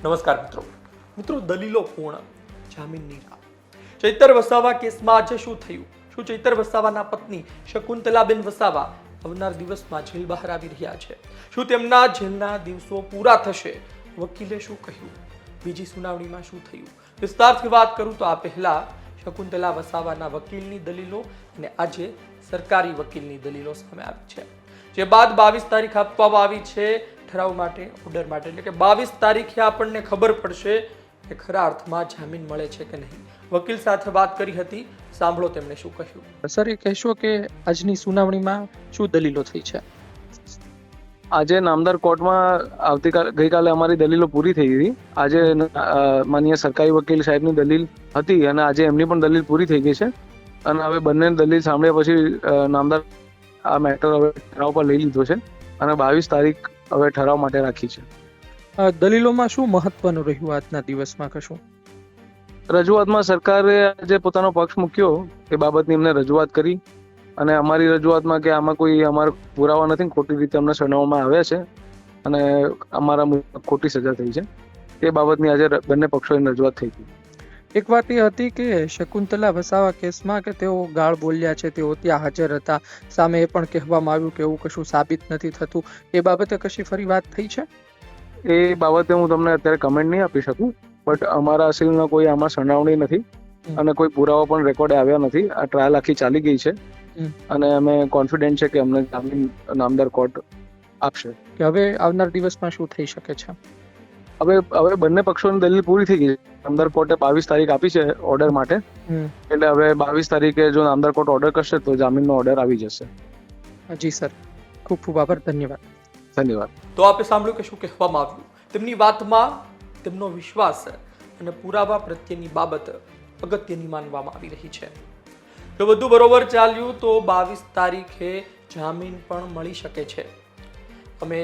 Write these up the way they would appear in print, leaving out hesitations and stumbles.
નમસ્કાર મિત્રો દલીલો પૂર્ણ જામીનની રાહ। ચૈતર વસાવા કેસમાં આજે શું થયું? શું ચૈતર વસાવાના પત્ની શકુંતલાબેન વસાવા આવનાર દિવસમાં જેલ બહાર આવી રહ્યા છે? શું તેમના જેલના દિવસો પૂરા થશે? વકીલે શું કહ્યું? બીજી સુનાવણીમાં શું થયું? વિસ્તારથી વાત કરું તો આ પહેલા શકુંતલા વસાવાના વકીલની દલીલો અને આજે સરકારી વકીલની દલીલો સામે આવી છે। જે બાદ 22 તારીખ આપવામાં આવી છે ઠરાવ માટે, ઓર્ડર માટે, એટલે કે 22 તારીખે આપણને ખબર પડશે કે ખરા અર્થમાં જામીન મળે છે કે નહીં। વકીલ સાથે વાત કરી હતી, સાંભળો તેમણે શું કહ્યું। સર, એ કહેશો કે આજની સુનાવણીમાં શું દલીલો થઈ છે? આજે નામદાર કોર્ટમાં ગઈકાલે અમારી દલીલો પૂરી થઈ હતી। આજે માનનીય સરકારી વકીલ સાહેબની દલીલ હતી અને આજે એમની પણ દલીલ પૂરી થઈ ગઈ છે અને હવે બંને દલીલ સાંભળ્યા પછી નામદાર આ મેટર હવે ઠરાવ પર લઈ લીધો છે અને 22 તારીખ હવે ઠરાવ માટે રાખી છે। દલીલોમાં શું મહત્વનું રહ્યું આજના દિવસમાં? કશું રજૂઆતમાં સરકારે આજે પોતાનો પક્ષ મૂક્યો એ બાબતની એમને રજૂઆત કરી અને અમારી રજૂઆતમાં કે આમાં કોઈ અમારા પુરાવા નથી, ખોટી રીતે અમને સુનાવવામાં આવ્યા છે અને અમારા મુજબ ખોટી સજા થઈ છે, તે બાબતની આજે બંને પક્ષોની રજૂઆત થઈ હતી। એક વાત એ હતી કે શકુંતલા વસાવા કેસમાં કે તેઓ ગાળ બોલ્યા છે, તેઓ ત્યાં હાજર હતા, સામે એ પણ કહેવામાં આવ્યું કે એવું કશું સાબિત નથી થતું, એ બાબતે કશી ફરી વાત થઈ છે? એ બાબતે હું તમને અત્યારે કમેન્ટ નહીં આપી શકું, બટ અમારા અસીલમાં કોઈ આમાં સુનાવણી નથી અને કોઈ પુરાવા પણ રેકોર્ડે આવ્યા નથી। આ ટ્રાયલ આખી ચાલી ગઈ છે અને અમે કોન્ફિડન્ટ છે કે અમને જામીન નામદાર કોર્ટ આપશે। કે હવે આવનાર દિવસમાં શું થઈ શકે છે? હવે બંને પક્ષોની દલીલ પૂરી થઈ ગઈ છે। નામદાર કોર્ટે 22 તારીખ આપી છે ઓર્ડર માટે, એટલે હવે 22 તારીખે જો નામદાર કોર્ટ ઓર્ડર કરશે તો જામીનનો ઓર્ડર આવી જશે। જી સર, ખૂબ ખૂબ આભાર, ધન્યવાદ। તો આપે સાંભળ્યું કે શું કહેવામાં આવ્યું। તેમની વાતમાં તેમનો વિશ્વાસ અને પુરાવા પ્રત્યેની બાબત અગત્યની માનવામાં આવી રહી છે। જો બધું બરોબર ચાલ્યું તો 22 તારીખે જામીન પણ મળી શકે છે। અમે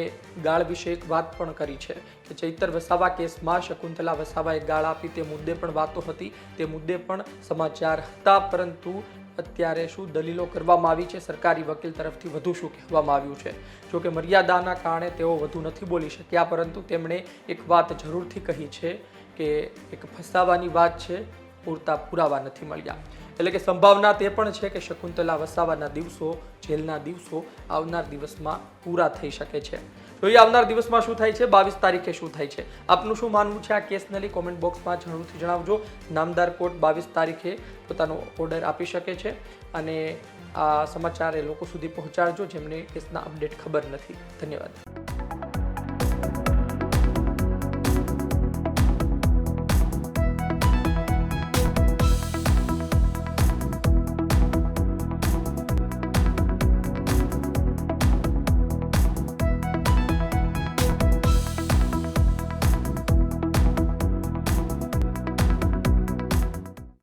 ગાળ વિશે એક વાત પણ કરી છે કે ચૈતર વસાવા કેસમાં શકુંતલા વસાવાએ ગાળ આપી તે મુદ્દે પણ વાતો હતી, તે મુદ્દે પણ સમાચાર હતા, પરંતુ અત્યારે શું દલીલો કરવામાં આવી છે સરકારી વકીલ તરફથી, વધુ શું કહેવામાં આવ્યું છે? જો કે મર્યાદાના કારણે તેઓ વધુ નથી બોલી શક્યા, પરંતુ તેમણે એક વાત જરૂરથી કહી છે કે એક ફસાવાની વાત છે, પૂરતા પુરાવા નથી મળ્યા। એટલે કે સંભાવના તે પણ છે કે શકુંતલા વસાવાના દિવસો, જેલના દિવસો આવનાર દિવસમાં પૂરા થઈ શકે છે। જોઈએ આવનાર દિવસમાં શું થાય છે, 22 તારીખે શું થાય છે। આપનું શું માનવું છે આ કેસને લઈ કોમેન્ટ બોક્સમાં જરૂરથી જણાવજો। નામદાર કોર્ટ 22 તારીખે પોતાનો ઓર્ડર આપી શકે છે અને આ સમાચાર એ લોકો સુધી પહોંચાડજો જેમને કેસના અપડેટ ખબર નથી। ધન્યવાદ।